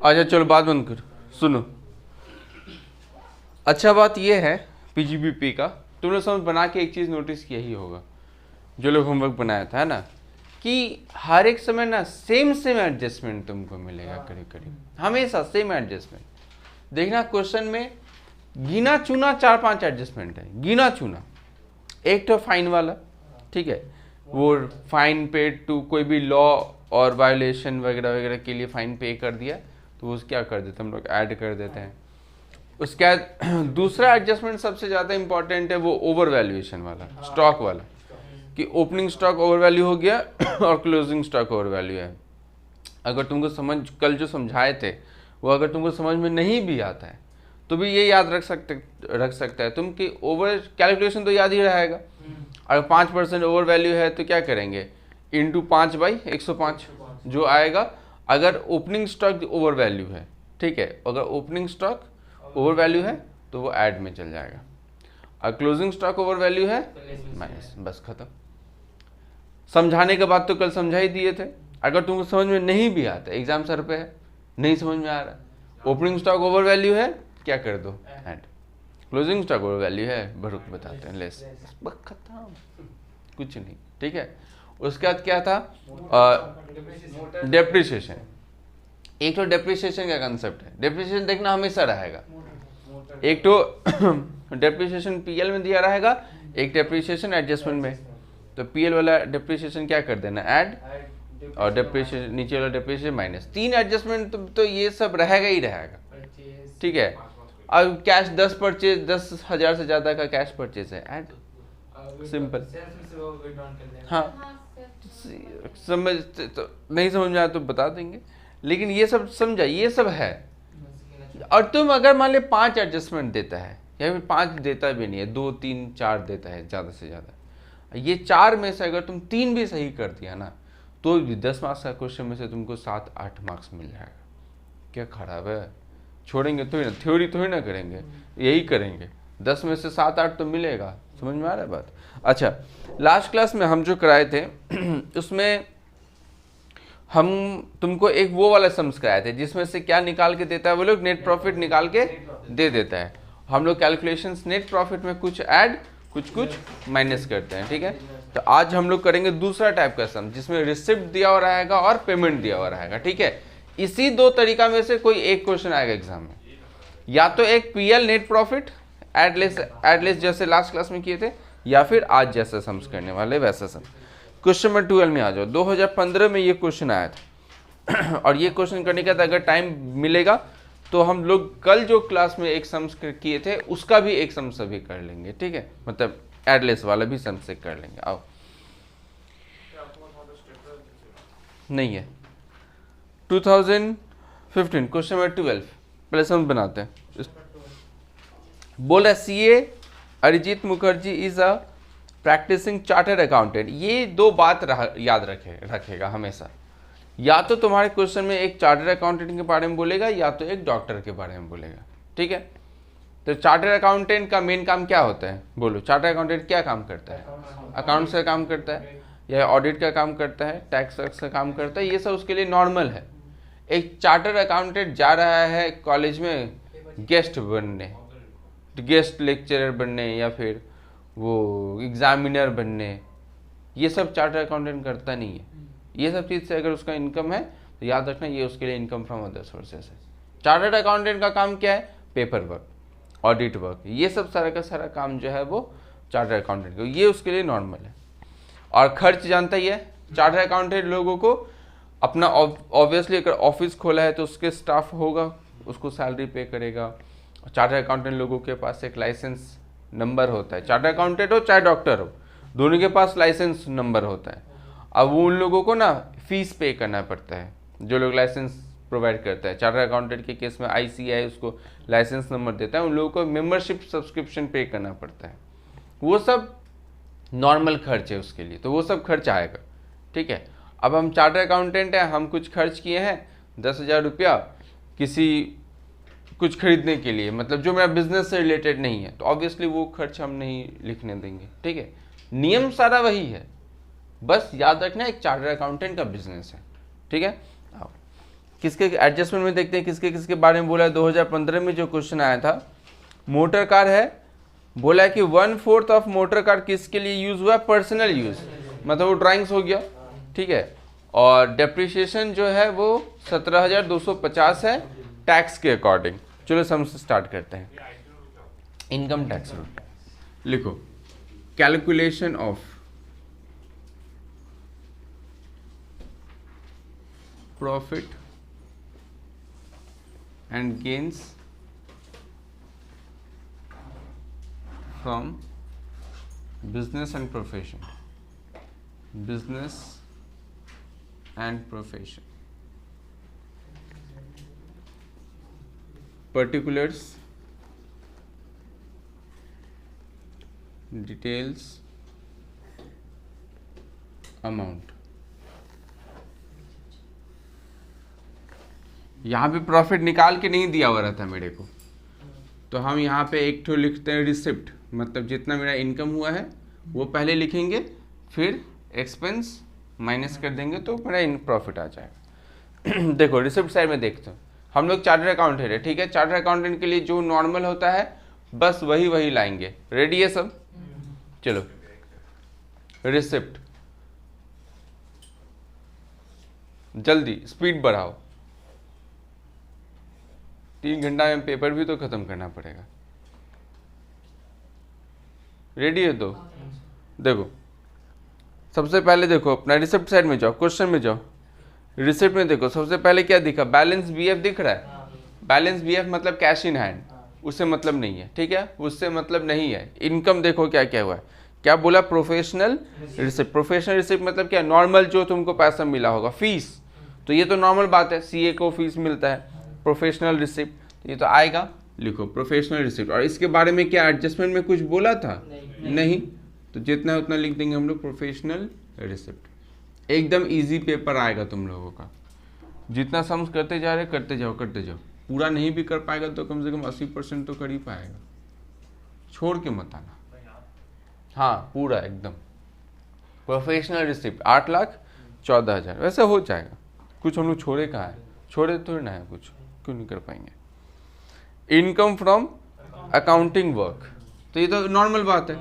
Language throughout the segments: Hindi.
अच्छा चलो बात बंद करो, सुनो। अच्छा बात ये है पीजीबीपी का, तुमने समझ बना के एक चीज़ नोटिस किया ही होगा, जो लोग होमवर्क बनाया था, है ना, कि हर एक समय ना सेम सेम एडजस्टमेंट तुमको मिलेगा, करीब करीब हमेशा सेम एडजस्टमेंट। देखना क्वेश्चन में गिना चुना 4-5 एडजस्टमेंट है, गिना चुना। एक तो फाइन वाला, ठीक है, वो फाइन पेड टू कोई भी लॉ और वायोलेशन वगैरह वगैरह के लिए फाइन पे कर दिया, तो वो क्या कर देते हैं हम लोग, ऐड कर देते हैं। उसके बाद दूसरा एडजस्टमेंट सबसे ज़्यादा इंपॉर्टेंट है, वो ओवर वैल्यूएशन वाला, स्टॉक वाला, कि ओपनिंग स्टॉक ओवर वैल्यू हो गया और क्लोजिंग स्टॉक ओवर वैल्यू है। अगर तुमको समझ, कल जो समझाए थे वो अगर तुमको समझ में नहीं भी आता है तो भी ये याद रख सकता है तुम कि ओवर कैलकुलेशन तो याद ही रहेगा। अगर 5% ओवर वैल्यू है तो क्या करेंगे, इंटू 5/105 जो आएगा। अगर ओपनिंग स्टॉक ओवर वैल्यू है, ठीक है, अगर ओपनिंग स्टॉक ओवर वैल्यू है तो वो ऐड में चल जाएगा, और क्लोजिंग स्टॉक ओवर वैल्यू है माइनस, बस खत्म। समझाने के बाद तो कल समझा ही दिए थे। अगर तुमको समझ में नहीं भी आता, एग्जाम सर पे है, नहीं समझ में आ रहा, ओपनिंग स्टॉक ओवर वैल्यू है, क्या कर दो, add. Closing stock over value है, भरूक बताते हैं, लेस, बस खत्म, कुछ नहीं, ठीक है। उसके बाद क्या था, डेप्रिसिएशन। एक तो डेप्रिसिएशन का कंसेप्ट है, डेप्रिसिएशन देखना हमेशा रहेगा। एक तो डेप्रिसिएशन पीएल में दिया रहेगा, एक डेप्रिसिएशन एडजस्टमेंट में। तो पीएल वाला डेप्रिसिएशन क्या कर देना, ऐड, और डेप्रिसिएशन नीचे वाला डेप्रिसिएशन माइनस। 3 एडजस्टमेंट तो ये सब रहेगा ही रहेगा, ठीक है। अब कैश 10 परचेज, 10,000 से ज़्यादा का कैश परचेज है, ऐड, सिंपल। हाँ, समझ तो नहीं समझ में आया तो बता देंगे, लेकिन ये सब समझा, ये सब है। और तुम अगर मान ले 5 एडजस्टमेंट देता है, या फिर 5 देता भी नहीं है, 2, 3, 4 देता है ज़्यादा से ज़्यादा, ये 4 में से अगर तुम 3 भी सही कर दिया ना, तो 10 मार्क्स का क्वेश्चन में से तुमको 7-8 मार्क्स मिल जाएगा। क्या खराब है, छोड़ेंगे तो ही ना, थ्योरी तो ही ना करेंगे, यही करेंगे, 10 में से 7-8 तो मिलेगा। समझ में आ रहा है बात। अच्छा, लास्ट क्लास में हम जो कराए थे उसमें हम तुमको एक वो वाला सम्स कराए थे जिसमें से क्या निकाल के देता है, वो लोग नेट प्रॉफिट निकाल के दे देता है। हम लोग कैलकुलेशंस नेट प्रॉफिट में कुछ ऐड कुछ माइनस करते हैं, ठीक है। तो आज हम लोग करेंगे दूसरा टाइप का सम जिसमें रिसिप्ट दिया हुआ रहेगा और पेमेंट दिया हुआ रहेगा, ठीक है। इसी 2 तरीका में से कोई एक क्वेश्चन आएगा एग्जाम में, या तो एक पीएल नेट प्रॉफिट एडलेस जैसे लास्ट क्लास में किए थे, या फिर आज जैसा सम्स करने वाले वैसा सम। क्वेश्चन नंबर 12 में आ जाओ। 2015 में ये क्वेश्चन आया था और ये क्वेश्चन करने के बाद अगर टाइम मिलेगा तो हम लोग कल जो क्लास में एक सम्स किए थे उसका भी एक सम्स अभी कर लेंगे, ठीक है, मतलब एडलेस वाला भी सम्स कर लेंगे। आओ, नहीं है 2015 क्वेश्चन नंबर 12 पहले सम्स बनाते हैं। बोला CA Arijit Mukherjee is a practising chartered accountant. ये 2 बात याद रखेगा हमेशा, या तो तुम्हारे क्वेश्चन में एक चार्टर्ड अकाउंटेंट के बारे में बोलेगा या तो एक डॉक्टर के बारे में बोलेगा, ठीक है। तो चार्टर्ड अकाउंटेंट का मेन काम क्या होता है, बोलो, चार्टर्ड अकाउंटेंट क्या काम करता है, अकाउंट्स का काम करता है या ऑडिट का काम करता है, टैक्स का काम करता है, ये सब उसके लिए नॉर्मल है। एक चार्टर्ड अकाउंटेंट जा रहा है कॉलेज में गेस्ट बनने, गेस्ट लेक्चरर बनने या फिर वो एग्जामिनर बनने, ये सब चार्टर्ड अकाउंटेंट करता नहीं है। ये सब चीज़ से अगर उसका इनकम है तो याद रखना ये उसके लिए इनकम फ्रॉम अदर सोर्सेस है। चार्टर्ड अकाउंटेंट का काम क्या है, पेपर वर्क, ऑडिट वर्क, ये सब सारा का सारा काम जो है वो चार्टर्ड अकाउंटेंट का, ये उसके लिए नॉर्मल है। और खर्च जानता ही है, चार्टर्ड अकाउंटेंट लोगों को अपना ऑब्वियसली अगर ऑफिस खोला है तो उसके स्टाफ होगा, उसको सैलरी पे करेगा। चार्टर्ड अकाउंटेंट लोगों के पास एक लाइसेंस नंबर होता है, चार्टर्ड अकाउंटेंट हो चाहे डॉक्टर हो, दोनों के पास लाइसेंस नंबर होता है। अब वो उन लोगों को ना फीस पे करना पड़ता है, जो लोग लाइसेंस प्रोवाइड करता है। चार्टर्ड अकाउंटेंट के केस में ICAI उसको लाइसेंस नंबर देता है, उन लोगों को मेंबरशिप सब्सक्रिप्शन पे करना पड़ता है। वो सब नॉर्मल खर्च है उसके लिए, तो वो सब खर्च आएगा, ठीक है। अब हम चार्टर्ड अकाउंटेंट हैं, हम कुछ खर्च किए हैं 10,000 रुपया किसी कुछ खरीदने के लिए, मतलब जो मेरा बिजनेस से रिलेटेड नहीं है, तो ऑब्वियसली वो खर्च हम नहीं लिखने देंगे, ठीक है। नियम सारा वही है, बस याद रखना एक चार्टर्ड अकाउंटेंट का बिजनेस है, ठीक है। किसके एडजस्टमेंट में देखते हैं किसके किसके बारे में बोला है। 2015 में जो क्वेश्चन आया था, मोटर कार है, बोला है कि 1/4 ऑफ मोटर कार किसके लिए यूज हुआ, पर्सनल यूज, मतलब वो ड्राइंग्स हो गया, ठीक है। और डेप्रिसिएशन जो है वो 17,250 है टैक्स के अकॉर्डिंग। चलो सम से स्टार्ट करते हैं। इनकम टैक्स रूल लिखो, calculation of profit and gains from business and profession, business and profession, particulars, details, amount। यहाँ पे प्रॉफिट निकाल के नहीं दिया हुआ रहता मेरे को, तो हम यहाँ पे एक ठो लिखते हैं रिसिप्ट, मतलब जितना मेरा इनकम हुआ है वो पहले लिखेंगे, फिर एक्सपेंस माइनस कर देंगे तो मेरा इन प्रॉफिट आ जाएगा। देखो रिसिप्ट साइड में देखते हो, हम लोग चार्टर्ड अकाउंटेंट है, ठीक है। चार्टर्ड अकाउंटेंट के लिए जो नॉर्मल होता है बस वही लाएंगे। रेडी है सब? चलो रिसिप्ट, जल्दी स्पीड बढ़ाओ, 3 घंटा में पेपर भी तो खत्म करना पड़ेगा। रेडी है? तो देखो सबसे पहले देखो अपना रिसिप्ट साइड में जाओ, क्वेश्चन में जाओ, रिसिप्ट में देखो सबसे पहले क्या दिखा, बैलेंस बीएफ दिख रहा है। बैलेंस बीएफ मतलब कैश इन हैंड, उससे मतलब नहीं है, ठीक है, उससे मतलब नहीं है। इनकम देखो क्या क्या हुआ है, क्या बोला, प्रोफेशनल रिसिप्ट। प्रोफेशनल रिसिप्ट मतलब क्या, नॉर्मल जो तुमको पैसा मिला होगा, फीस, तो ये तो नॉर्मल बात है, सीए को फीस मिलता है। प्रोफेशनल रिसिप्ट ये तो आएगा, लिखो प्रोफेशनल रिसिप्ट। और इसके बारे में क्या एडजस्टमेंट में कुछ बोला था? नहीं, तो जितना है उतना लिख देंगे हम लोग प्रोफेशनल रिसिप्ट। एकदम इजी पेपर आएगा तुम लोगों का, जितना सम्स करते जा रहे करते जाओ करते जाओ। पूरा नहीं भी कर पाएगा तो कम से कम 80% तो कर ही पाएगा, छोड़ के मत आना। हाँ पूरा एकदम प्रोफेशनल रिसिप्ट 8,14,000 वैसे हो जाएगा। कुछ हम लोग छोड़े कहाँ है, छोड़े थोड़ी ना है कुछ, क्यों नहीं कर पाएंगे। इनकम फ्रॉम अकाउंटिंग वर्क, तो ये तो नॉर्मल बात है।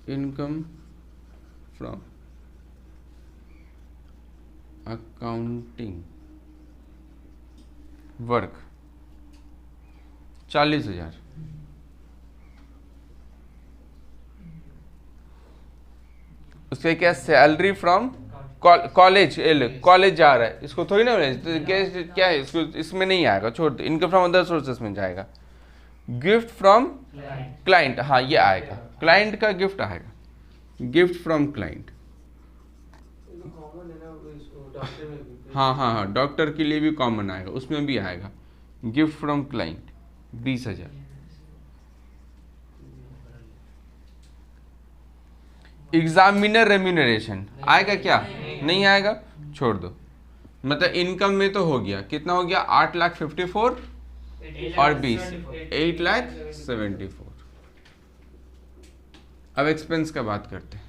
Income from accounting work 40,000। उसके क्या, सैलरी फ्रॉम कॉलेज, कॉलेज जा रहा है, इसको थोड़ी ना क्या है, इसको इसमें नहीं आएगा, छोड़ दो। इनकम फ्रॉम अदर सोर्सेस में जाएगा। गिफ्ट फ्रॉम क्लाइंट, हाँ ये आएगा, क्लाइंट का गिफ्ट आएगा, गिफ्ट फ्रॉम क्लाइंट। हाँ डॉक्टर के लिए भी कॉमन आएगा, उसमें भी आएगा gift from client 20,000। Examiner remuneration आएगा क्या? नहीं आएगा, छोड़ दो। मतलब इनकम में तो हो गया, कितना हो गया, 8,54,000 और 20 8,74,000। अब एक्सपेंस का बात करते हैं।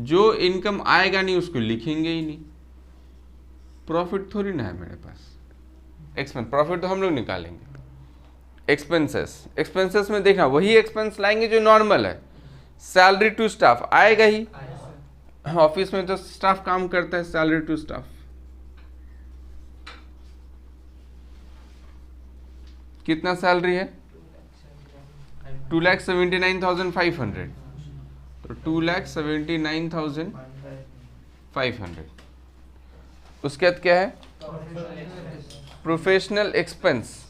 जो इनकम आएगा नहीं उसको लिखेंगे ही नहीं, प्रॉफिट थोड़ी ना है मेरे पास। एक्सपेंस, प्रॉफिट तो हम लोग निकालेंगे। एक्सपेंसेस में देखना वही एक्सपेंस लाएंगे जो नॉर्मल है। सैलरी टू स्टाफ आएगा ही, ऑफिस में तो स्टाफ काम करता है, सैलरी टू स्टाफ। कितना सैलरी है? 2,79,500, तो 2,79,500। उसके बाद क्या है, प्रोफेशनल एक्सपेंस,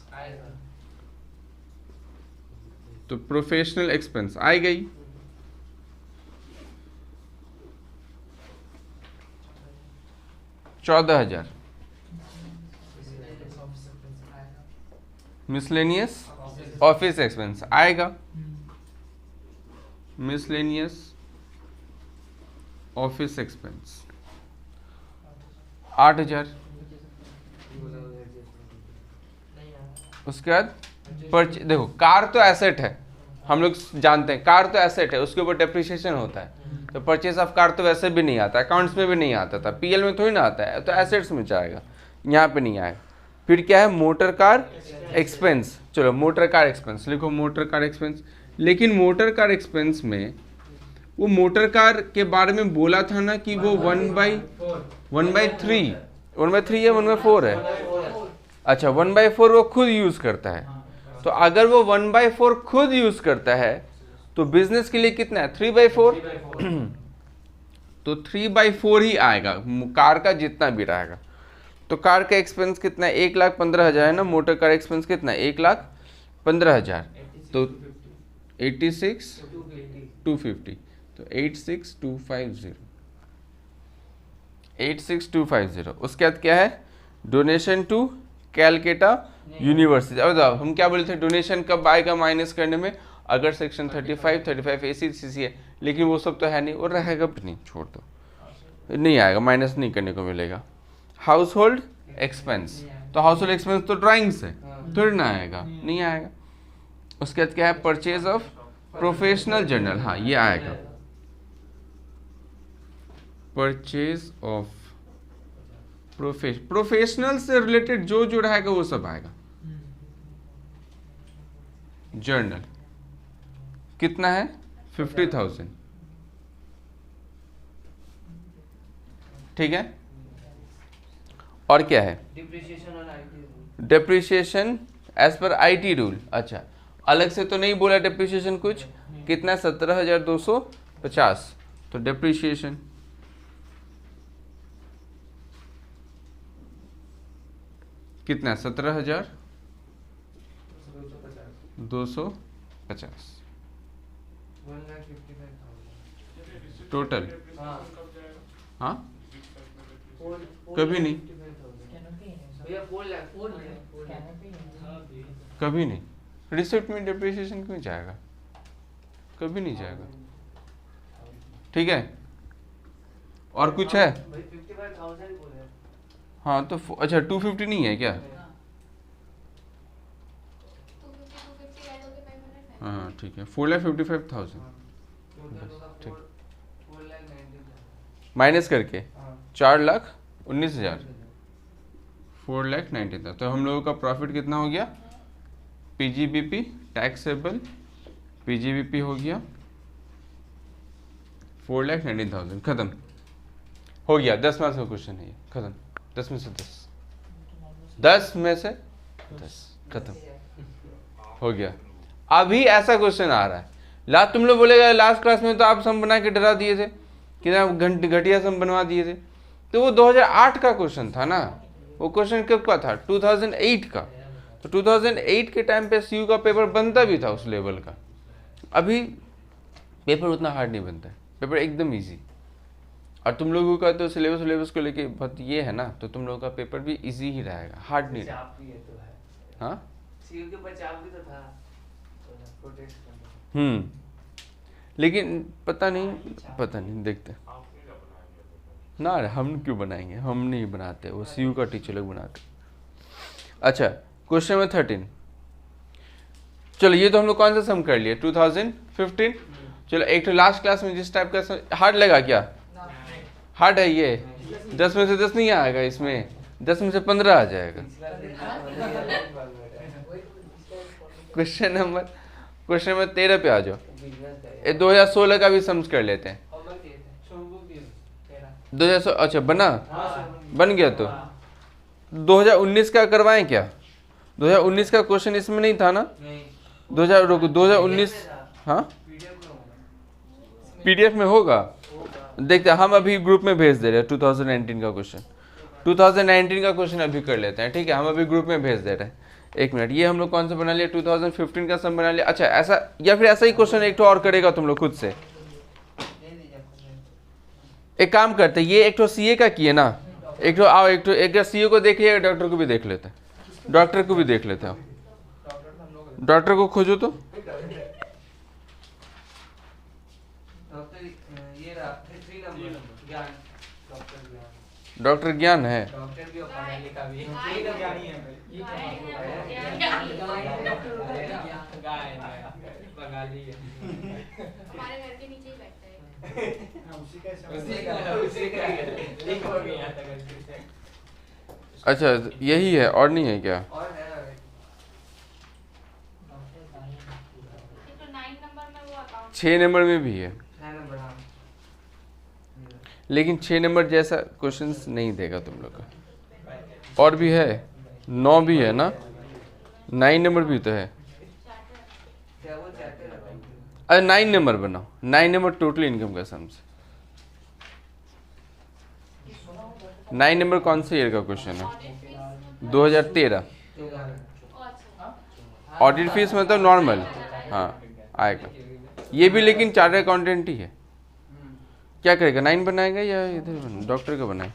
तो प्रोफेशनल एक्सपेंस आई गई। $14,000। मिसलेनियस ऑफिस एक्सपेंस आएगा, मिसलेनियस ऑफिस एक्सपेंस 8,000। उसके बाद देखो कार तो एसेट है, हम लोग जानते हैं कार तो एसेट है, उसके ऊपर डेप्रिसिएशन होता है, तो परचेज ऑफ कार तो वैसे भी नहीं आता, अकाउंट्स में भी नहीं आता था, पीएल में थोड़ी ना आता है, तो एसेट्स में जाएगा, यहाँ पे नहीं आएगा। फिर क्या है, मोटर कार एक्सपेंस। चलो मोटर कार एक्सपेंस लिखो, मोटर कार एक्सपेंस। लेकिन मोटर कार एक्सपेंस में वो मोटर कार के बारे में बोला था ना कि वो 1/3 या 1/4 है। अच्छा 1/4 वो खुद यूज करता है। तो अगर वो 1/4 खुद यूज करता है तो बिजनेस के लिए कितना है, 3/4। तो 3/4 ही आएगा कार का जितना भी रहेगा। तो कार का एक्सपेंस कितना है, 1,15,000 है ना, मोटर कार एक्सपेंस कितना है, 1,15,000। तो 86,250, तो 86,250। उसके बाद क्या है, डोनेशन टू कैलकाटा यूनिवर्सिटी। अब बताओ हम क्या बोले थे, डोनेशन कब आएगा माइनस करने में, अगर सेक्शन 35 AC CC है, लेकिन वो सब तो है नहीं, और रहेगा भी नहीं, छोड़ दो, नहीं आएगा, माइनस नहीं करने को मिलेगा। हाउस होल्ड एक्सपेंस, तो हाउस होल्ड एक्सपेंस तो ड्राइंग से थोड़ी ना आएगा, नहीं आएगा। उसके बाद क्या है, परचेज ऑफ प्रोफेशनल जर्नल, हाँ ये आएगा, परचेज ऑफ प्रोफेशनल से रिलेटेड जो जो रहेगा वो सब आएगा। जर्नल कितना है, 50,000, ठीक है। और क्या है, depreciation as per IT rule. अच्छा अलग से तो नहीं बोला डेप्रिसिएशन कुछ, कितना 17,250। तो डेप्रिसिएशन कितना, 17,250 टोटल। हाँ कभी नहीं, कभी नहीं, रिसिप्ट में डेप्रिसिएशन क्यों जाएगा, कभी नहीं जाएगा, ठीक है। और कुछ है, हाँ तो अच्छा 250 नहीं है क्या, हाँ ठीक है, 4,55,000 ठीक, माइनस करके 4,19,000, 4,90,000। तो हम लोगों का प्रॉफिट कितना हो गया, PGBP टैक्सेबल PGBP हो गया 4,90,000, खत्म हो गया। 10 मार्क्स का क्वेश्चन है ये, खत्म, 10 में से 10 में से 10 खत्म हो गया। अभी ऐसा क्वेश्चन आ रहा है, तुम लोग बोलेगा लास्ट क्लास में तो आप सम बना के डरा दिए थे, कि घटिया सम बनवा दिए थे, तो वो 2008 का क्वेश्चन था ना, वो क्वेश्चन कब का था, 2008 का। तो 2008 के टाइम पे CU का पेपर बनता भी था उस लेवल का। अभी पेपर उतना हार्ड नहीं बनता है, पेपर एकदम इजी। और तुम लोगों का तो सिलेबस को लेके बहुत ये है ना, तो तुम लोगों का पेपर भी इजी ही रहेगा, हार्ड नहीं रहेगा। हाँ CU के बचाव भी तो था, प्रोटेस्ट करना। लेकिन पता नहीं देखते ना, हम क्यों बनाएंगे, हम नहीं बनाते, वो CU का टीचर लोग बनाते। अच्छा क्वेश्चन नंबर 13, चलो ये तो हम लोग कौन सा सम कर लिए, 2015। चलो एक तो लास्ट क्लास में जिस टाइप का हार्ड लगा, क्या हार्ड है ये, 10 में से 10 नहीं आएगा, इसमें 10 में से 15 आ जाएगा। क्वेश्चन नंबर 13 पे आ जाओ, ये 2016 का भी सम्स कर लेते हैं। 2016 अच्छा बन गया, तो 2019 का करवाएं क्या, 2019 का क्वेश्चन इसमें नहीं था ना, 2019 हाँ PDF में होगा, देखते हम अभी ग्रुप में भेज दे रहे हैं 2019 का क्वेश्चन, 2019 का क्वेश्चन अभी कर लेते हैं, ठीक है, हम अभी ग्रुप में भेज दे रहे हैं। एक मिनट, ये हम लोग कौन सा बना लिया, 2015 का सम बना लिया। अच्छा ऐसा, या फिर ऐसा ही क्वेश्चन एक तो और करेगा तुम लोग खुद से, एक काम करते, ये एक तो CA का किए ना, एक तो आओ एक CA को देख लिया, डॉक्टर को भी देख लेते हैं, डॉक्टर को भी देख लेते हैं, डॉक्टर को खोजो तो, डॉक्टर ज्ञान है, उसी का एक और नहीं आता करके। अच्छा यही है और नहीं है क्या? और है ना, तो 9 नंबर में वो अकाउंट 6 नंबर में भी है, 6 नंबर। हाँ लेकिन 6 नंबर जैसा क्वेश्चंस नहीं देगा तुम लोग का। और भी है, 9 भी है ना, 9 नंबर भी तो है। क्या वो चाहते हैं? अरे 9 नंबर बनाओ, 9 नंबर टोटल इनकम का सम से। 9 नंबर कौन से ईयर का क्वेश्चन है? 2013। ऑडिट फीस मतलब नॉर्मल, हाँ आएगा ये भी, लेकिन चार्टर्ड अकाउंटेंट ही है। क्या करेगा, 9 बनाएगा या इधर डॉक्टर का बनाए?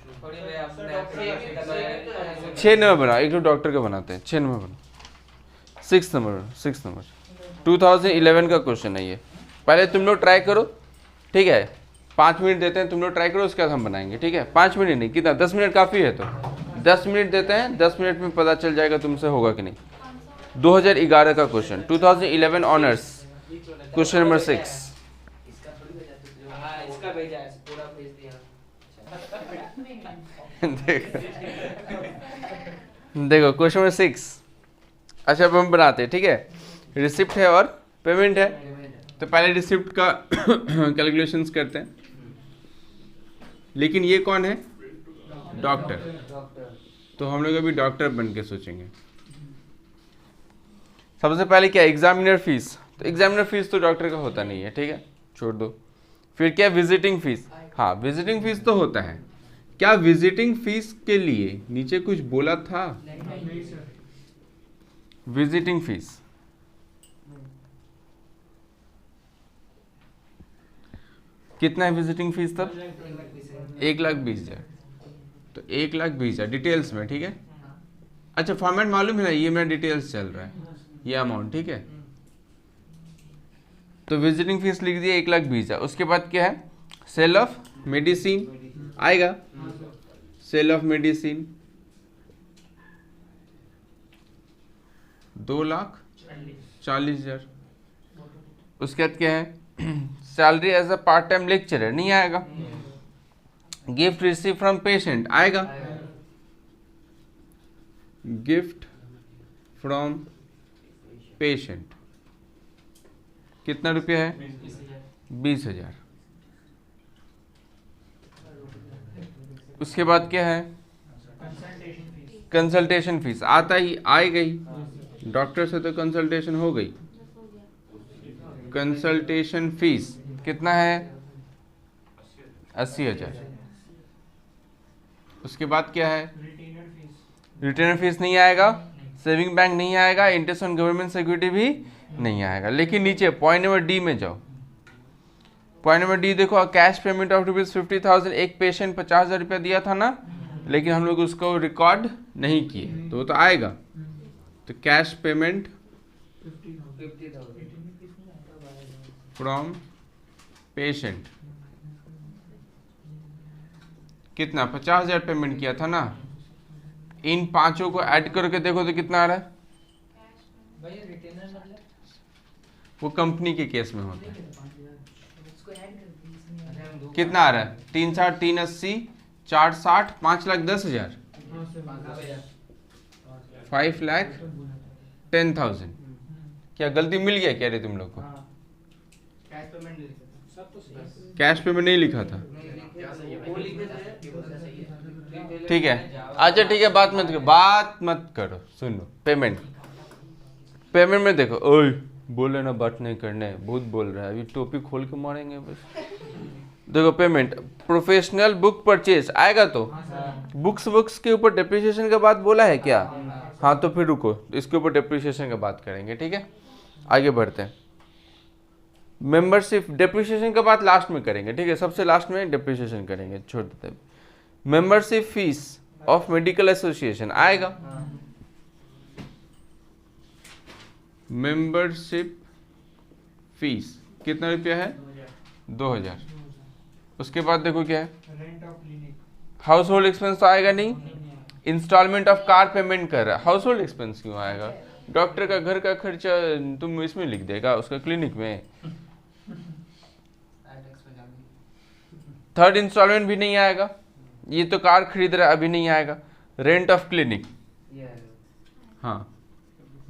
6 नंबर बनाओ, एक तो डॉक्टर का बनाते हैं, 6 नंबर बनाओ। 6 नंबर 2011 का क्वेश्चन है ये। पहले तुम लोग ट्राई करो, ठीक है, 5 मिनट देते हैं, तुम लोग ट्राई करो, उसके बाद हम बनाएंगे, ठीक है। 5 मिनट नहीं, कितना, 10 मिनट काफ़ी है, तो 10 मिनट देते हैं, 10 मिनट में पता चल जाएगा तुमसे होगा कि नहीं। 2011 का क्वेश्चन, 2011 ऑनर्स, क्वेश्चन नंबर 6। हाँ इसका भेजा है, पूरा भेज दिया। देखो क्वेश्चन नंबर 6। अच्छा अब हम बनाते हैं, ठीक है। रिसिप्ट है और पेमेंट है, तो पहले रिसिप्ट का कैलकुलेशंस करते हैं। लेकिन ये कौन है, डॉक्टर, तो हम लोग अभी डॉक्टर बन के सोचेंगे। सबसे पहले क्या, एग्जामिनर फीस, तो एग्जामिनर फीस तो डॉक्टर का होता नहीं है, ठीक है, छोड़ दो। फिर क्या, विजिटिंग फीस, हाँ विजिटिंग फीस तो होता है। क्या विजिटिंग फीस के लिए नीचे कुछ बोला था? विजिटिंग फीस कितना है, विजिटिंग फीस तब 1,20,000, तो 1,20,000 डिटेल्स में, ठीक है। अच्छा फॉर्मेट मालूम है ना, ये मेरा डिटेल्स चल रहा है, ये अमाउंट, ठीक है। तो विजिटिंग फीस लिख दिया 1,20,000। उसके बाद क्या है, सेल ऑफ मेडिसिन आएगा, सेल ऑफ मेडिसिन 2,40,000। उसके बाद क्या है, salary as a part time lecturer नहीं आएगा। गिफ्ट रिसीव फ्रॉम पेशेंट आएगा, गिफ्ट फ्रॉम पेशेंट कितना रुपया है, 20,000। उसके बाद क्या है, कंसल्टेशन फीस आता ही आएगा ही, डॉक्टर से तो कंसल्टेशन हो गई। कंसल्टेशन फीस कितना है, 80,000। उसके बाद क्या है, रिटेनर फीस नहीं आएगा, सेविंग बैंक नहीं आएगा, इंटरेस्ट ऑन गवर्नमेंट सिक्योरिटी भी नहीं आएगा। लेकिन नीचे पॉइंट नंबर डी में जाओ, पॉइंट नंबर डी देखो, कैश पेमेंट ऑफ ₹50,000, एक पेशेंट 50,000 रुपया दिया था ना, लेकिन हम लोग उसको रिकॉर्ड नहीं किए, तो वो तो आएगा। तो कैश पेमेंट 50,000 फ्रॉम पेशेंट कितना, 50,000 पेमेंट किया था ना, इन पांचों को ऐड करके देखो तो कितना आ रहा है। भैया रिटेनर मतलब वो कंपनी के केस में होता है, उसको ऐड कर दीजिए। कितना आ रहा है, 3,60, 380, 460, 5,10,000, 5,10,000। क्या गलती मिल गया क्या रे तुम लोग को? कैश पेमेंट नहीं लिखा था, सब तो सही है। कैश पेमेंट नहीं लिखा था, वो लिखे थे, सही है। ठीक है। अच्छा ठीक है, बात मत करो, सुनो। पेमेंट में देखो, ओए बोले ना बात नहीं करने, बहुत बोल रहा है, अभी टोपी खोल के मारेंगे बस। देखो पेमेंट, प्रोफेशनल बुक परचेज आएगा, तो बुक्स के ऊपर डेप्रिसिएशन का बात बोला है क्या? हाँ तो फिर रुको, इसके ऊपर डेप्रिसिएशन का बात करेंगे, ठीक है। आगे बढ़ते हैं। मेंबरशिप, डेप्रिसिएशन का बात लास्ट में करेंगे, ठीक है, सबसे लास्ट में डेप्रिसिएशन करेंगे, छोड़ देते हैं। Membership fees of medical association आएगा, मेंबरशिप फीस कितना रुपया है, 2,000। उसके बाद देखो क्या है, rent of clinic, house hold expense तो आएगा नहीं, इंस्टॉलमेंट ऑफ कार पेमेंट कर रहा है, हाउस होल्ड एक्सपेंस क्यों आएगा? डॉक्टर का घर का खर्चा तुम इसमें लिख देगा, उसका क्लिनिक में। थर्ड इंस्टॉलमेंट भी नहीं आएगा, ये तो कार खरीद रहा है अभी नहीं आएगा। रेंट ऑफ क्लिनिक, ये है हाँ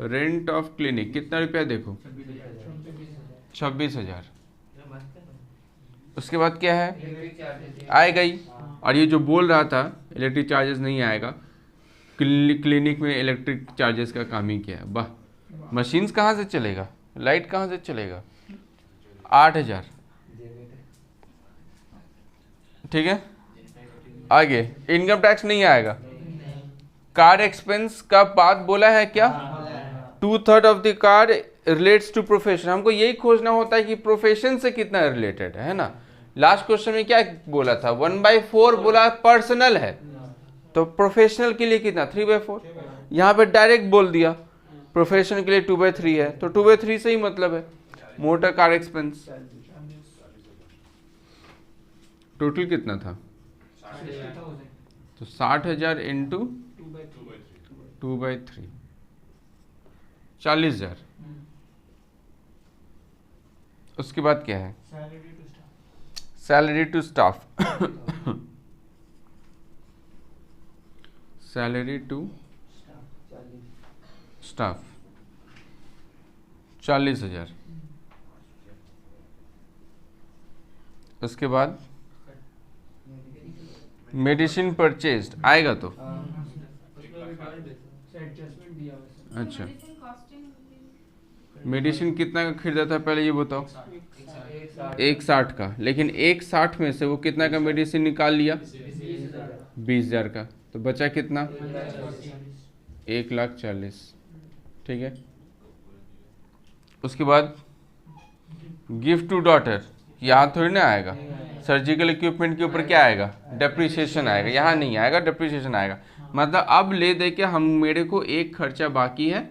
रेंट ऑफ क्लिनिक कितना रुपया देखो 26,000। उसके बाद क्या है इलेक्ट्रिक चार्जेस आएगा ही, और ये जो बोल रहा था इलेक्ट्रिक चार्जेस नहीं आएगा, क्लिनिक में इलेक्ट्रिक चार्जेस का काम ही किया है। वाह, मशीन्स कहाँ से चलेगा, लाइट कहाँ से चलेगा, 8,000। ठीक है, आगे इनकम टैक्स नहीं आएगा। कार एक्सपेंस का बात बोला है क्या, 2/3 of the car relates to profession. हमको यही खोजना होता है कि प्रोफेशन से कितना रिलेटेड है ना। लास्ट क्वेश्चन में क्या बोला था, 1/4 बोला पर्सनल है, तो प्रोफेशनल के लिए कितना 3/4। यहाँ पे डायरेक्ट बोल दिया प्रोफेशनल के लिए 2/3 है, तो 2/3 से ही मतलब है। मोटर कार एक्सपेंस टोटल कितना था, तो 60,000 इंटू 2/3 40,000। उसके बाद क्या है, salary to staff salary to staff 40,000। उसके बाद मेडिसिन परचेज्ड आएगा तो अच्छा, मेडिसिन कितना का खरीदा था पहले ये बताओ, 160 का, लेकिन 160 में से वो कितना का मेडिसिन निकाल लिया 20,000 का, तो बचा कितना 1,40,000। ठीक है, उसके बाद गिफ्ट टू डॉटर, यहाँ थोड़ी ना आएगा। सर्जिकल इक्विपमेंट के ऊपर क्या आएगा, डेप्रिसिएशन आएगा, यहाँ नहीं आएगा, डेप्रिसिएशन आएगा। मतलब अब ले दे के हम मेरे को एक खर्चा बाकी है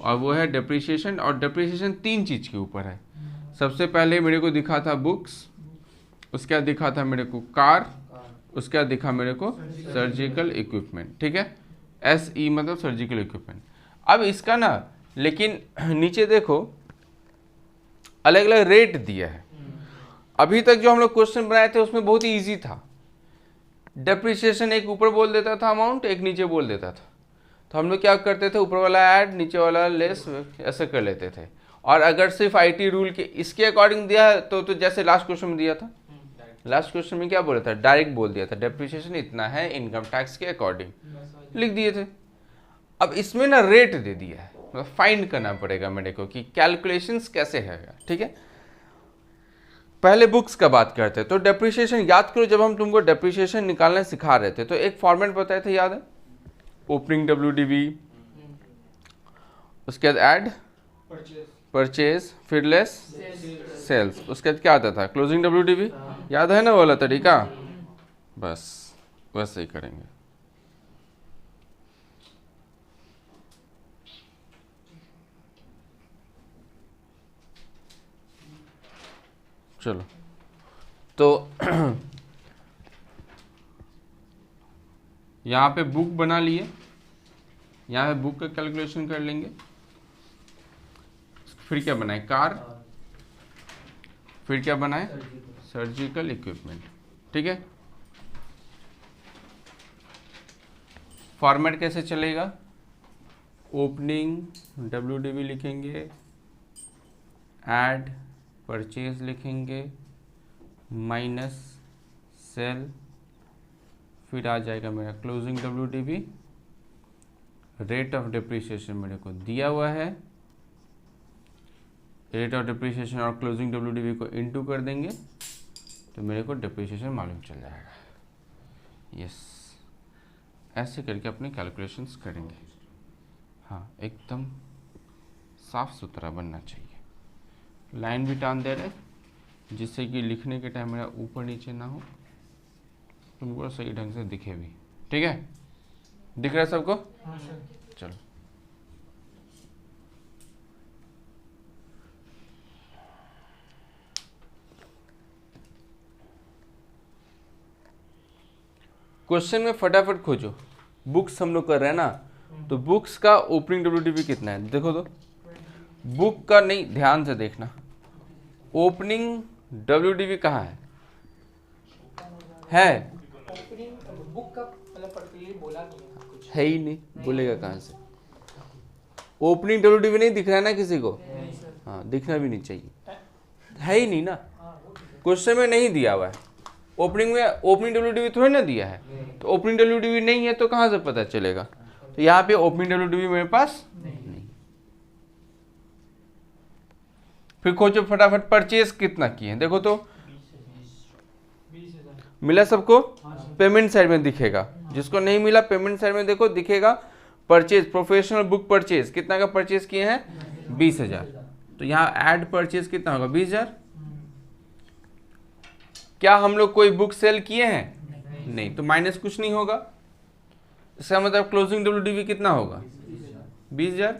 और वो है डेप्रिसिएशन। और डेप्रिसिएशन 3 चीज़ के ऊपर है। सबसे पहले मेरे को दिखा था बुक्स, उसके बाद दिखा था मेरे को कार, उसके बाद दिखा मेरे को सर्जिकल इक्विपमेंट। ठीक है, SE मतलब सर्जिकल इक्विपमेंट। अब इसका ना लेकिन नीचे देखो अलग अलग रेट दिया है। अभी तक जो हम लोग क्वेश्चन बनाए थे उसमें बहुत ही ईजी था। डेप्रिसिएशन एक ऊपर बोल देता था अमाउंट, एक नीचे बोल देता था। तो हम लोग क्या करते थे, ऊपर वाला ऐड नीचे वाला लेस, ऐसे कर लेते थे। और अगर सिर्फ IT रूल के इसके अकॉर्डिंग दिया है तो जैसे लास्ट क्वेश्चन में दिया था, लास्ट क्वेश्चन में क्या बोला था, डायरेक्ट बोल दिया था डेप्रिसिएशन इतना है इनकम टैक्स के अकॉर्डिंग लिख दिए थे। अब इसमें ना रेट दे दिया है, मतलब फाइंड करना पड़ेगा मेरे को कि कैलकुलेशंस कैसे है। ठीक है, पहले बुक्स का बात करते हैं। तो डेप्रिसिएशन याद करो, जब हम तुमको डेप्रिसिएशन निकालना सिखा रहे थे तो एक फॉर्मेट बताए थे, याद है, ओपनिंग WDV, उसके बाद ऐड परचेज, फिर लेस सेल्स, उसके बाद क्या आता था क्लोजिंग WDV। याद है ना वाला तरीका, बस वैसे ही करेंगे। चलो तो यहाँ पे बुक बना लिए, यहाँ पे बुक का कैलकुलेशन कर लेंगे। फिर क्या बनाए, कार, फिर क्या बनाए, सर्जिकल इक्विपमेंट। ठीक है, फॉर्मेट कैसे चलेगा, ओपनिंग WDV लिखेंगे, ऐड परचेज लिखेंगे, माइनस सेल, फिर आ जाएगा मेरा closing WDV। Rate of depreciation मेरे को दिया हुआ है, रेट ऑफ डिप्रिसिएशन और क्लोजिंग WDV को इनटू कर देंगे तो मेरे को डिप्रिसिएशन मालूम चल जाएगा। यस, ऐसे करके अपने कैलकुलेशंस करेंगे। हाँ, एकदम साफ सुथरा बनना चाहिए। लाइन भी टान दे रहे जिससे कि लिखने के टाइम मेरा ऊपर नीचे ना हो, तुमको सही ढंग से दिखे भी। ठीक है, दिख रहा है सबको? चलो क्वेश्चन में फटाफट खोजो। बुक्स हम लोग कर रहे हैं ना, तो बुक्स का ओपनिंग WDV कितना है देखो तो। बुक का नहीं, ध्यान से देखना, ओपनिंग WDV कहाँ है, है ओपनिंग बुक का मतलब पर्टिकुलरली बोला नहीं है कुछ। है ही नहीं, बोलेगा कहाँ से? ओपनिंग WDV नहीं दिख रहा है ना किसी को? नहीं सर। हाँ, दिखना भी नहीं चाहिए, है ही नहीं ना, हाँ वो ठीक है। क्वेश्चन में नहीं दिया हुआ है। ओपनिंग में ओपनिंग WDV थोड़ी ना दिया है, तो ओपनिंग WDV नहीं है तो कहाँ से पता चलेगा? तो यहाँ पे ओपनिंग WDV मेरे पास नहीं। फिर खोजो फटाफट, परचेज कितना किए देखो तो, 20,000। मिला सबको? हाँ सर। पेमेंट साइड में दिखेगा, जिसको नहीं मिला पेमेंट साइड में देखो दिखेगा परचेज, प्रोफेशनल बुक परचेज कितना का परचेज किए हैं? 20,000। तो यहाँ ऐड परचेज कितना होगा? 20,000। क्या हम लोग कोई बुक सेल किए हैं? नहीं, तो माइनस कुछ नहीं होगा। इसका मतलब क्लोजिंग WDV कितना होगा? 20,000।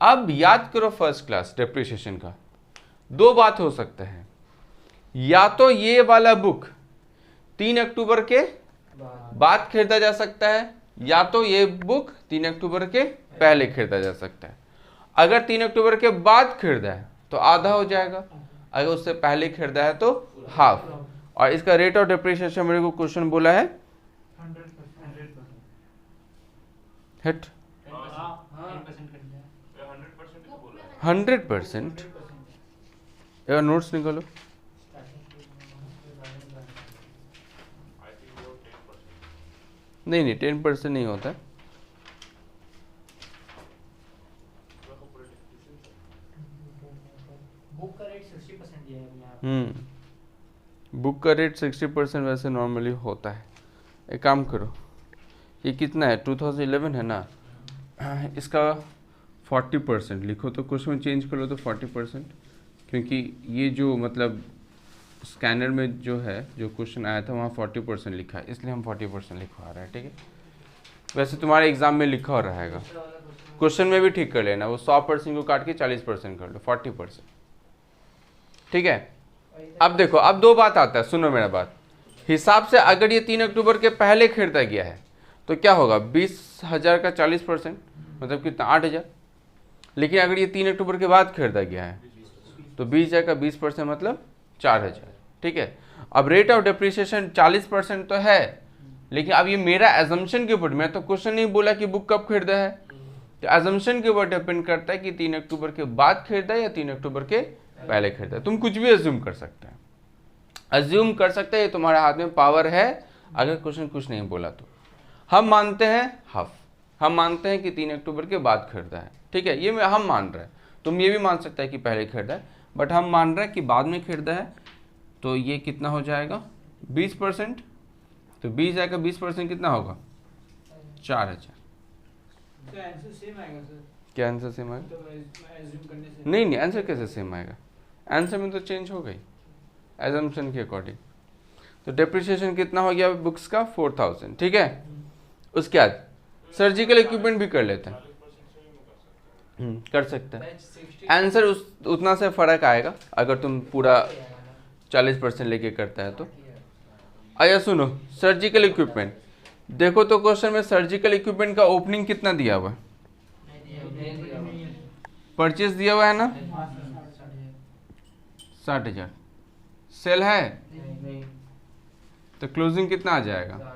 अब याद करो फर्स्ट क्लास डेप्रिसिएशन का, दो बात हो सकता है, या तो ये वाला बुक 3 अक्टूबर के बाद खरीदा जा सकता है, या तो ये बुक 3 अक्टूबर के पहले खरीदा जा सकता है। अगर 3 अक्टूबर के बाद खरीदा है तो आधा हो जाएगा, अगर उससे पहले खरीदा है तो हाफ। और इसका रेट ऑफ डेप्रिसिएशन मेरे को क्वेश्चन बोला है 100%। हिट 100%। यार नोट्स निकालो। नहीं 10% नहीं होता। बुक का रेट 60% दिया है अभी यहाँ पे। बुक का रेट 60% वैसे नॉर्मली होता है। एक काम करो, ये कितना है? 2011 है ना, इसका 40% लिखो, तो कुछ में चेंज कर लो तो 40%, क्योंकि ये जो मतलब स्कैनर में जो है जो क्वेश्चन आया था वहाँ 40% लिखा है, इसलिए हम 40% लिखवा रहे हैं, ठीक है? वैसे तुम्हारे एग्जाम में लिखा हो रहेगा, क्वेश्चन में भी ठीक कर लेना, वो 100% को काट के 40% कर लो, 40%, ठीक है? अब देखो, अब दो बात आता है, सुनो मेरा बात। हिसाब से अगर ये 3 अक्टूबर के पहले खरीदा गया है तो क्या होगा? 20,000 का 40% मतलब कितना? 8,000। लेकिन अगर ये 3 अक्टूबर के बाद खरीदा गया है तो 20,000 का 20% मतलब 4,000, ठीक है? अब रेट ऑफ डेप्रिसिएशन 40% तो है, लेकिन अब ये मेरा एजम्पशन के ऊपर, मैं तो क्वेश्चन नहीं बोला कि बुक कब खरीदा है, तो एजम्पशन के ऊपर डिपेंड करता है कि 3 अक्टूबर के बाद खरीदा है या 3 अक्टूबर के पहले खरीदा है। तुम कुछ भी अज्यूम कर सकते हैं, अज्यूम कर सकते हैं, ये तुम्हारे हाथ में पावर है। अगर क्वेश्चन कुछ नहीं बोला तो हम मानते हैं हाफ, हम मानते हैं कि 3 अक्टूबर के बाद खरीदा है, ठीक है? ये हम मान रहे हैं, तुम ये भी मान सकते हैं कि पहले खरीदा है, बट हम मान रहे हैं कि बाद में खरीदा है। तो ये कितना हो जाएगा? 20%। तो 20,000 का 20% कितना होगा? 4,000। तो आंसर सेम आएगा सर, क्या आंसर सेम आएगा? तो एज्यूम करने से नहीं आंसर कैसे सेम आएगा? आंसर में तो चेंज हो गई एजम्पशन के अकॉर्डिंग। तो डेप्रिसिएशन कितना हो गया बुक्स का? 4,000, ठीक है? उसके बाद सर्जिकल इक्विपमेंट भी कर लेते हैं, कर सकते हैं। आंसर उतना से फर्क आएगा अगर तुम पूरा 40% लेके करता है तो। अच्छा सुनो, सर्जिकल इक्विपमेंट देखो तो क्वेश्चन में सर्जिकल इक्विपमेंट का ओपनिंग कितना दिया हुआ है? परचेज दिया हुआ है ना, 60,000। सेल है तो क्लोजिंग कितना आ जाएगा?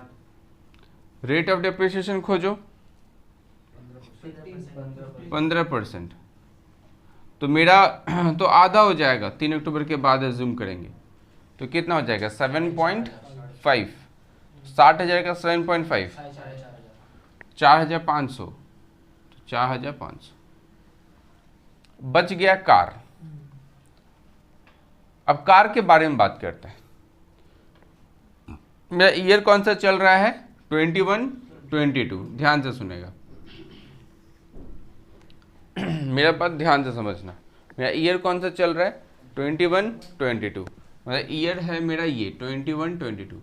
रेट ऑफ डेप्रिसिएशन खोजो, 15%। तो मेरा तो आधा हो जाएगा, 3 अक्टूबर के बाद एज्यूम करेंगे तो कितना हो जाएगा? 7.5। 60,000 का 7.5 4,500, तो 4,500 बच गया कार। अब कार के बारे में बात करते हैं। मेरा ईयर कौन सा चल रहा है? 21, 22। ध्यान से सुनेगा, मेरा बात ध्यान से समझना। मेरा ईयर कौन सा चल रहा है? 21, 22। मतलब ईयर है मेरा ये 21, 22।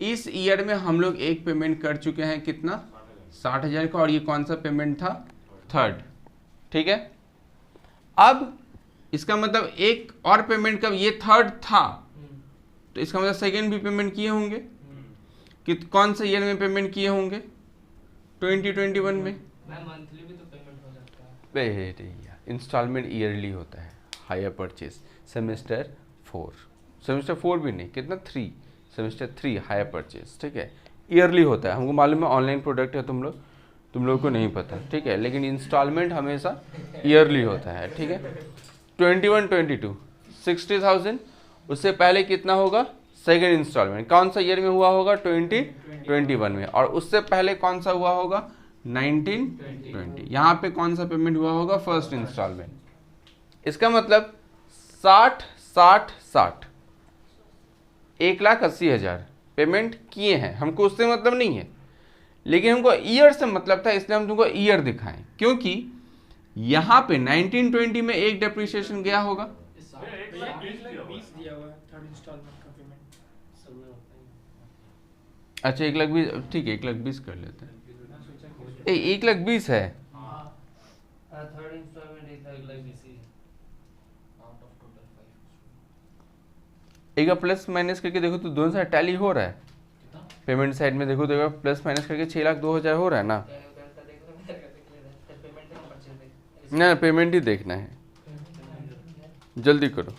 इस ईयर में हम लोग एक पेमेंट कर चुके हैं, कितना? 60,000 का, और ये कौन सा पेमेंट था? थर्ड, ठीक है? अब इसका मतलब एक और पेमेंट का, ये थर्ड था तो इसका मतलब सेकेंड भी पेमेंट किए होंगे। कि कौन से ईयर में पेमेंट किए होंगे? 2021 में। मंथली भी तो पेमेंट हो जाता है। इंस्टॉलमेंट ईयरली होता है। हायर परचेज सेमेस्टर 4, सेमेस्टर 4 भी नहीं, कितना 3, सेमेस्टर 3 हायर परचेज, ठीक है। ईयरली होता है, हमको मालूम है ऑनलाइन प्रोडक्ट है, तुम लोग को नहीं पता, ठीक है, लेकिन इंस्टॉलमेंट हमेशा ईयरली होता है, ठीक है। 21, 22 60,000, उससे पहले कितना होगा, सेकेंड इंस्टॉलमेंट कौन सा ईयर में हुआ होगा, 2021 में, और उससे पहले कौन सा हुआ होगा, 1920। यहाँ पे कौन सा पेमेंट हुआ होगा, फर्स्ट इंस्टॉलमेंट। इसका मतलब 60 60 60 1,80,000 पेमेंट किए हैं, हमको उससे मतलब नहीं है, लेकिन हमको ईयर से मतलब था, इसलिए हम तुमको ईयर दिखाएं, क्योंकि यहाँ पे 1920 में एक डेप्रिसिएशन गया होगा। अच्छा 1,20,000, ठीक है 1,20,000 कर लेते हैं। 1,20,000 है, third instalment is like BC out of total 5। एक प्लस माइनस करके देखो तो दोनों साइड टैली हो रहा है, पेमेंट साइड में देखो तो प्लस माइनस करके 6,02,000 हो रहा है ना। ना पेमेंट ही देखना है, जल्दी करो।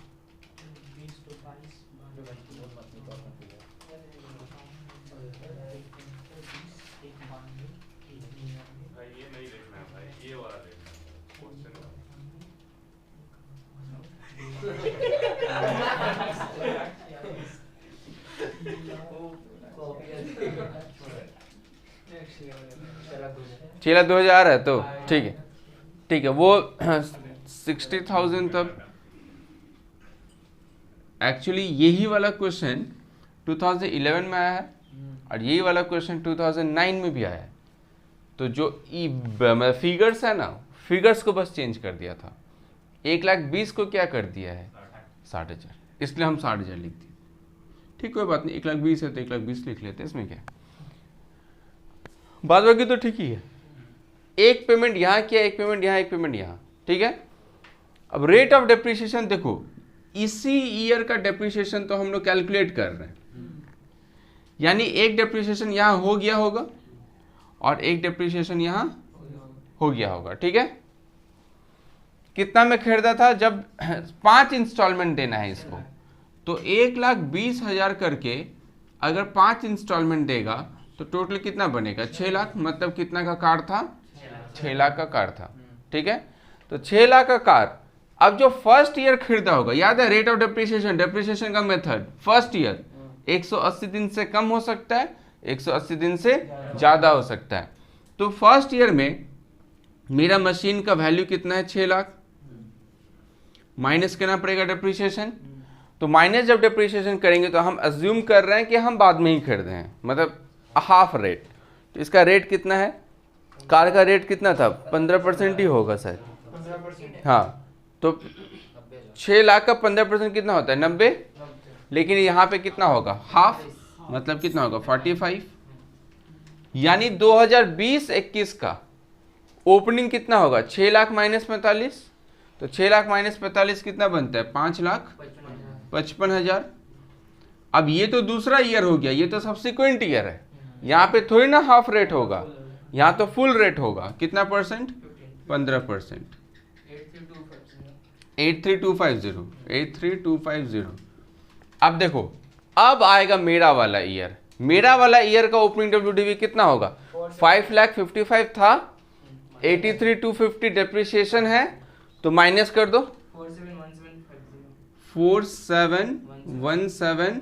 चला 2,000 है तो ठीक है, ठीक है। वो 60,000 तब एक्चुअली यही वाला क्वेश्चन 2011 में आया है और यही वाला क्वेश्चन 2009 में भी आया है। तो जो फिगर्स है ना, फिगर्स को बस चेंज कर दिया था। 1,20,000 को क्या कर दिया है, 60,000, इसलिए हम 60,000 लिख दिए। ठीक, कोई बात नहीं, 1,20,000 है तो 1,20,000 लिख लेते हैं, इसमें क्या है, बाद बाकी तो ठीक ही है। एक पेमेंट यहाँ किया, एक पेमेंट यहाँ, एक पेमेंट यहाँ, ठीक है। अब रेट ऑफ डेप्रिसिएशन देखो, इसी ईयर का डेप्रिसिएशन तो हम लोग कैलकुलेट कर रहे हैं, यानी एक डेप्रिसिएशन यहाँ हो गया होगा और एक डेप्रिसिएशन यहाँ हो गया होगा, ठीक है। कितना में खरीदा था, जब 5 इंस्टॉलमेंट देना है इसको, तो 1,20,000 करके अगर 5 इंस्टॉलमेंट देगा तो टोटल कितना बनेगा, 6 लाख। मतलब कितना का कार था, 6 लाख का कार था, ठीक है। तो 6 लाख का कार, अब जो फर्स्ट ईयर खरीदा होगा, याद है रेट ऑफ डेप्रिसिएशन, डेप्रिसिएशन का मेथड, फर्स्ट ईयर 180 दिन से कम हो सकता है, 180 दिन से ज़्यादा हो सकता है। तो फर्स्ट ईयर में मेरा मशीन का वैल्यू कितना है, 6 लाख, माइनस करना पड़ेगा डेप्रिसिएशन। तो माइनस जब डेप्रिसिएशन करेंगे तो हम अज्यूम कर रहे हैं कि हम बाद में ही खरीदे हैं, मतलब हाफ रेट। तो इसका रेट कितना है, कार का रेट कितना था, 15% ही होगा शायद, हाँ। तो 6 लाख का 15% कितना होता है, 90। लेकिन यहाँ पे कितना होगा, हाफ, मतलब कितना होगा, 45। यानी 2020-21 का ओपनिंग कितना होगा, 6 लाख माइनस 45। तो 6 लाख माइनस 45 कितना बनता है, 5,55,000। अब ये तो दूसरा ईयर हो गया, ये तो सब्सिक्वेंट ईयर है, यहाँ पे थोड़ी ना हाफ रेट होगा, यहाँ तो फुल रेट होगा। कितना परसेंट, 15%। 83250। अब देखो, अब आएगा मेरा वाला ईयर। मेरा वाला ईयर का ओपनिंग WDV कितना होगा, 5,55,000 था, 83,250 डेप्रिसिएशन है, तो माइनस कर दो 4717,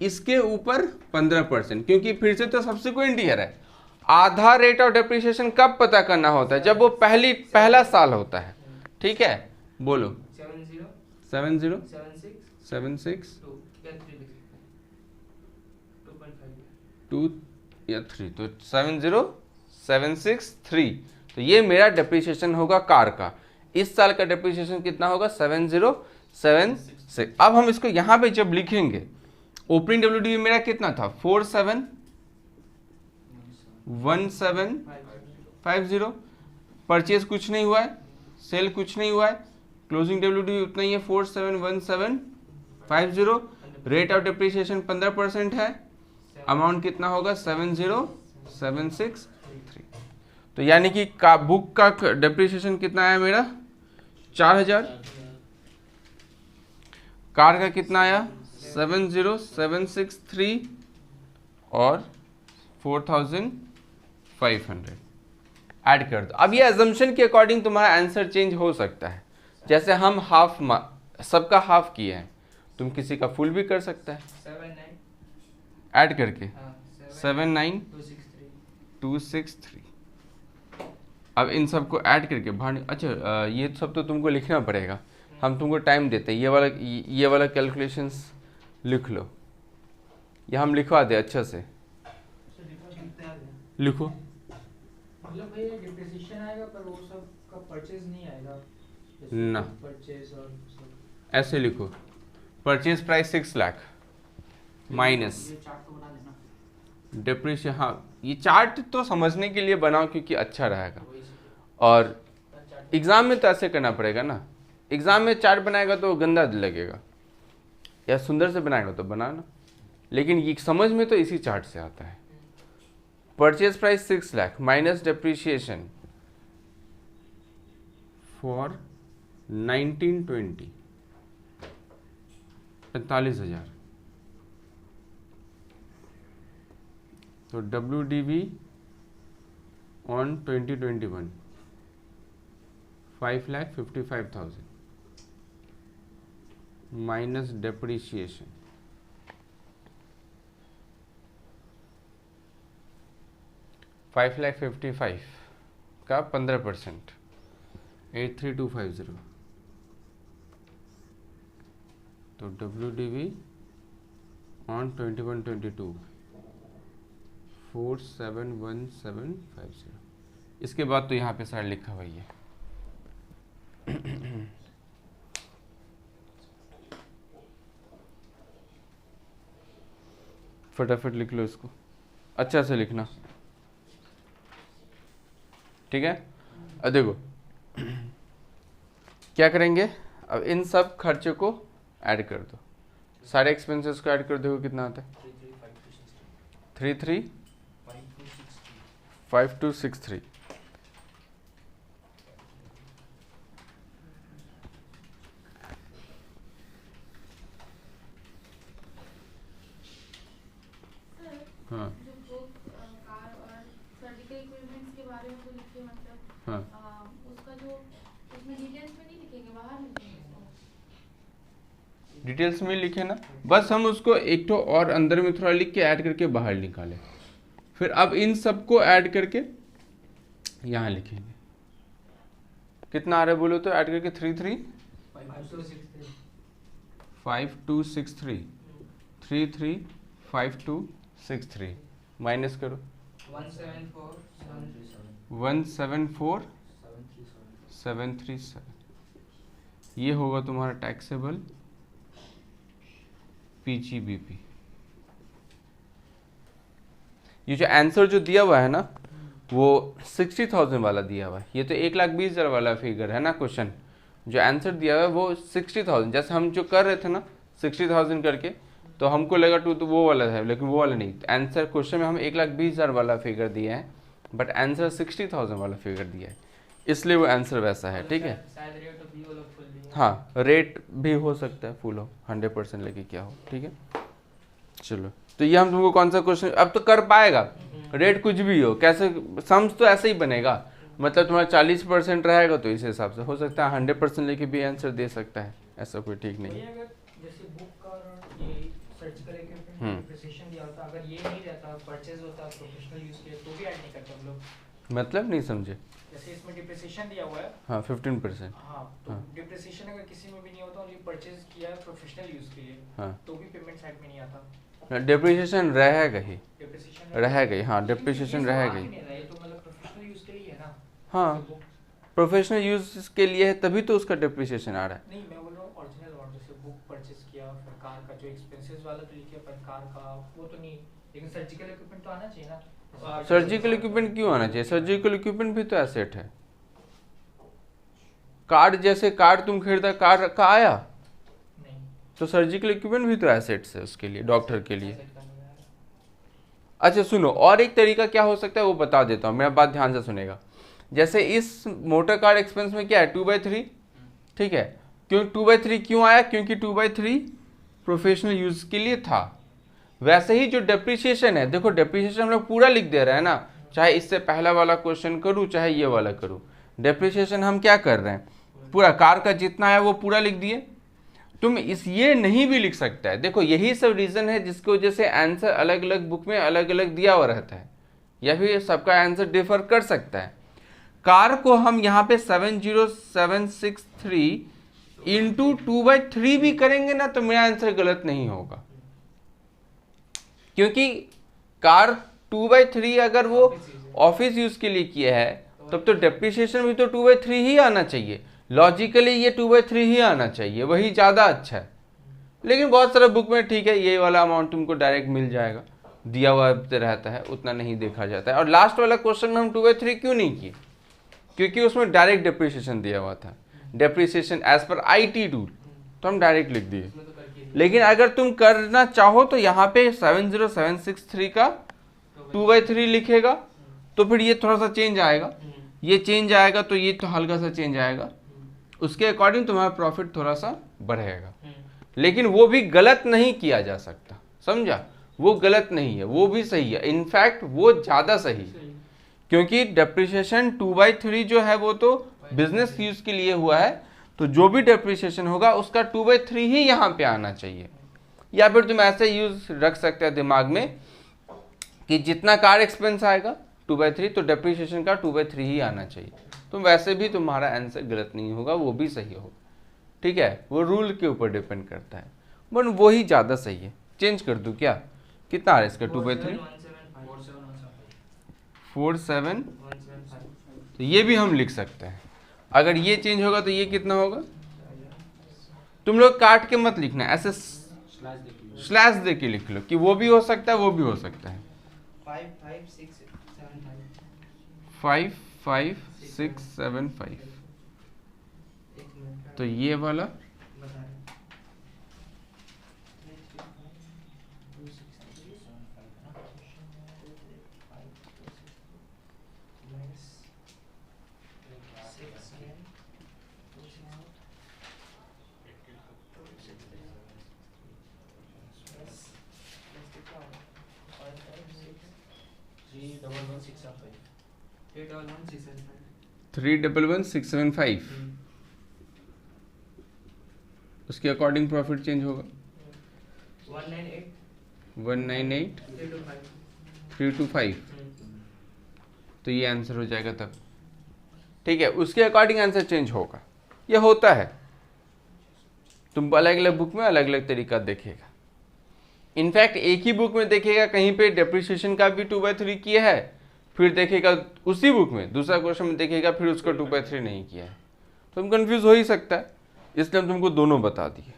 इसके ऊपर 15%, क्योंकि फिर से तो सब्सिक्वेंट ईयर है। आधा रेट ऑफ डेप्रिसिएशन कब पता करना होता है, जब वो पहला साल होता है, ठीक है। बोलो 70 76 2 या 3, तो 70763। तो ये मेरा डेप्रिसिएशन होगा कार का। इस साल का डेप्रिसिएशन कितना होगा, 7076। अब हम इसको यहाँ पे जब लिखेंगे, ओपनिंग WDV मेरा कितना था, 471750। परचेज कुछ नहीं हुआ है, सेल कुछ नहीं हुआ है, क्लोजिंग WDV उतना ही है, 471750। रेट ऑफ डेप्रिसिएशन 15% है, अमाउंट कितना होगा, 70763। तो यानी कि बुक का डेप्रिसिएशन कितना आया मेरा, 4,000। कार का कितना आया 70763 और 4500 ऐड कर दो। अब ये एजम्पशन के अकॉर्डिंग तुम्हारा आंसर चेंज हो सकता है। जैसे हम हाफ सबका हाफ किए हैं, तुम किसी का फुल भी कर सकता है 79 ऐड करके हाँ 79263। 263 अब इन सबको ऐड करके बाहर अच्छा ये सब तो तुमको लिखना पड़ेगा, हम तुमको टाइम देते हैं। ये वाला कैलकुलेशंस लिख लो, या हम लिखवा दे अच्छा से लिखो। मतलब भैया डिप्रिसिएशन आएगा पर वो सब का परचेज नहीं आएगा ना, परचेज और सब ऐसे लिखो परचेज प्राइस 6 लाख माइनस ये चार्ट तो बना देना। डिप्रिसिएशन। हाँ ये चार्ट तो समझने के लिए बनाओ क्योंकि अच्छा रहेगा, और एग्ज़ाम में तो ऐसे करना पड़ेगा ना। एग्ज़ाम में चार्ट बनाएगा तो गंदा लगेगा, या सुंदर से बनाएगा तो बनाना, लेकिन ये समझ में तो इसी चार्ट से आता है। Purchase price 6 lakh minus depreciation for 1920 45,000। तो WDV ऑन 2021 5,55,000 माइनस डेप्रिसिएशन 5,55,000 का 15% 83250। तो WDV ऑन 21-22 471750। इसके बाद तो यहाँ पे सारा लिखा हुआ ही है। फटाफट लिख लो इसको, अच्छा से लिखना, ठीक है। अब देखो क्या करेंगे, अब इन सब खर्चे को ऐड कर दो, सारे एक्सपेंसेस को ऐड कर दो, कितना आता है 335263। हाँ जो कार और सर्जिकल इक्विपमेंट्स के बारे में तो लिखिए, मतलब हाँ उसका जो उसमें डिटेल्स में नहीं लिखेंगे, बाहर लिखेंगे। डिटेल्स में लिखे ना, बस हम उसको एक तो और अंदर में थोड़ा लिख के ऐड करके बाहर निकालें। फिर अब इन सबको ऐड करके यहाँ लिखेंगे, कितना आ रहा है बोलो तो, ऐड करके 3263 335263 माइनस करो 174737। ये होगा तुम्हारा टैक्सेबल PGBP। ये जो आंसर जो दिया हुआ है ना वो 60,000 वाला दिया हुआ है, ये तो 1,20,000 वाला फिगर है ना क्वेश्चन। जो आंसर दिया हुआ है वो 60,000, जैसे हम जो कर रहे थे ना 60,000 करके, तो हमको लगा तो वो वाला है, लेकिन वो वाला नहीं। आंसर क्वेश्चन में हम 1,20,000 वाला फिगर दिए हैं, बट आंसर 60,000 वाला फिगर दिया है, इसलिए वो आंसर वैसा है, ठीक है। हाँ रेट भी हो सकता है फुल हो, 100% लेके क्या हो, ठीक है। चलो तो ये हम तुमको कौन सा क्वेश्चन अब तो कर पाएगा, रेट कुछ भी हो, कैसे सम्स तो ऐसे ही बनेगा, मतलब तुम्हारा 40% रहेगा तो इस हिसाब से हो सकता है 100% लेके भी आंसर दे सकता है, ऐसा कोई ठीक नहीं है। अगर जैसे बुक का और ये सर्जिकल इक्विपमेंट डिप्रिसिएशन दिया होता, अगर ये नहीं रहता परचेज होता प्रोफेशनल यूज के लिए तो भी ऐड नहीं करते हम लोग। मतलब नहीं समझे, जैसे इसमें डिप्रिसिएशन दिया हुआ है हाँ 15%, हाँ, तो डिप्रिसिएशन अगर किसी में भी नहीं होता और ये परचेज किया है प्रोफेशनल यूज के लिए हाँ तो भी पेमेंट साइड में नहीं आता, डिप्रिसिएशन रहेगा ही, डिप्रिसिएशन रहेगा ही, हाँ डिप्रिसिएशन रहेगा ही। ये तो मतलब प्रोफेशनल यूज के लिए है ना। हाँ प्रोफेशनल यूज के लिए है तभी तो उसका डिप्रिसिएशन आ रहा है। नहीं मैं बोल रहा हूँ ओरिजिनल अमाउंट, जैसे बुक परचेज किया फिर कार का जो एक्सपेंसेस वाला तो लिखिए, पर कार का वो तो नहीं, लेकिन सर्जिकल इक्विपमेंट तो आना चाहिए ना। सर्जिकल इक्विपमेंट क्यों आना चाहिए, सर्जिकल इक्विपमेंट भी तो एसेट है। कार्ड जैसे कार्ड तुम खरीदा, कार्ड का आया नहीं, तो सर्जिकल इक्विपमेंट भी तो एसेट्स है उसके लिए, डॉक्टर के लिए। अच्छा सुनो, और एक तरीका क्या हो सकता है वो बता देता हूँ, मेरा बात ध्यान से सुनेगा। जैसे इस मोटर कार एक्सपेंस में क्या है 2/3, ठीक है, क्यों 2/3 क्यों आया? क्योंकि 2/3 प्रोफेशनल यूज के लिए था। वैसे ही जो डेप्रिसिएशन है, देखो डेप्रिसिएशन हम लोग पूरा लिख दे रहे हैं ना, चाहे इससे पहला वाला क्वेश्चन करूँ चाहे ये वाला करूँ, डेप्रिसिएशन हम क्या कर रहे हैं, पूरा कार का जितना है वो पूरा लिख दिए। तुम इस ये नहीं भी लिख सकता है। देखो यही सब रीज़न है जिसकी वजह से आंसर अलग अलग बुक में अलग अलग दिया हुआ रहता है, या फिर सबका आंसर डिफर कर सकता है। कार को हम यहाँ पे 70763 इंटू 2/3 भी करेंगे ना तो मेरा आंसर गलत नहीं होगा, क्योंकि कार 2/3 अगर वो ऑफिस यूज के लिए किया है तब तो डेप्रिसिएशन भी तो 2/3 ही आना चाहिए। लॉजिकली ये 2/3 ही आना चाहिए, वही ज़्यादा अच्छा है। लेकिन बहुत सारे बुक में ठीक है ये वाला अमाउंट तुमको डायरेक्ट मिल जाएगा, दिया हुआ रहता है, उतना नहीं देखा जाता है। और लास्ट वाला क्वेश्चन में हम 2/3 क्यों नहीं किए? क्योंकि उसमें डायरेक्ट डेप्रिसिएशन दिया हुआ था, depreciation as per IT tool, तो हम डायरेक्ट लिख दिए। लेकिन अगर तुम करना चाहो तो यहाँ पे 70763 का 2/3 लिखेगा तो फिर ये थोड़ा सा चेंज आएगा, ये चेंज आएगा तो ये तो हल्का सा चेंज आएगा, उसके अकॉर्डिंग तुम्हारा प्रॉफिट थोड़ा सा बढ़ेगा। लेकिन वो भी गलत नहीं किया जा सकता, समझा? वो गलत नहीं है, वो भी सही है, इनफैक्ट वो ज़्यादा सही है, क्योंकि डेप्रिसिएशन 2/3 जो है वो तो बिजनेस यूज के लिए हुआ है, तो जो भी डेप्रिसिएशन होगा उसका 2/3 ही यहाँ पे आना चाहिए। या फिर तुम ऐसे यूज रख सकते हैं दिमाग में कि जितना कार एक्सपेंस आएगा 2/3 तो डेप्रिसिएशन का 2/3 ही आना चाहिए। तो वैसे भी तुम्हारा आंसर गलत नहीं होगा, वो भी सही होगा, ठीक है? वो रूल के ऊपर डिपेंड करता है, बट वही ज़्यादा सही है। चेंज कर दूँ क्या? कितना आ रहा है इसका 2/3? 47, तो ये भी हम लिख सकते हैं। अगर ये चेंज होगा तो ये कितना होगा? तुम लोग काट के मत लिखना, ऐसे स्लैश दे के लिख लो कि वो भी हो सकता है वो भी हो सकता है। 55675 तो ये वाला थ्री 311,675 उसके अकॉर्डिंग प्रॉफिट चेंज होगा 198,325 तो ये आंसर हो जाएगा तब, ठीक है? उसके अकॉर्डिंग आंसर चेंज होगा, ये होता है। तुम अलग अलग बुक में अलग अलग तरीका देखेगा। इनफैक्ट एक ही बुक में देखेगा कहीं पे डेप्रिसिएशन का भी 2/3 किया है, फिर देखेगा उसी बुक में दूसरा क्वेश्चन में देखेगा फिर उसका 2/3 नहीं किया है, तो तुम कंफ्यूज हो ही सकता है, इसलिए हम तुमको दोनों बता दिए,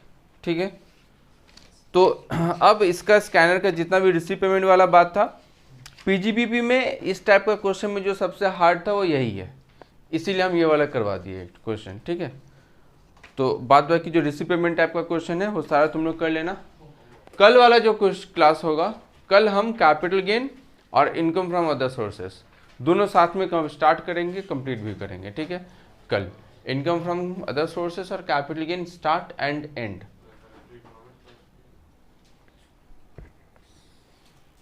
ठीक है? तो अब इसका स्कैनर का जितना भी रिसीव पेमेंट वाला बात था, PGBP में इस टाइप का क्वेश्चन में जो सबसे हार्ड था वो यही है, इसीलिए हम ये वाला करवा दिए क्वेश्चन, ठीक है? तो बाद बाकी जो रिसीव पेमेंट टाइप का क्वेश्चन है वो सारा तुम लोग कर लेना। कल वाला जो क्लास होगा, कल हम कैपिटल गेन और इनकम फ्रॉम अदर सोर्सेस दोनों साथ में स्टार्ट करेंगे, कंप्लीट भी करेंगे, ठीक है? कल इनकम फ्रॉम अदर सोर्सेस और capital gain start and and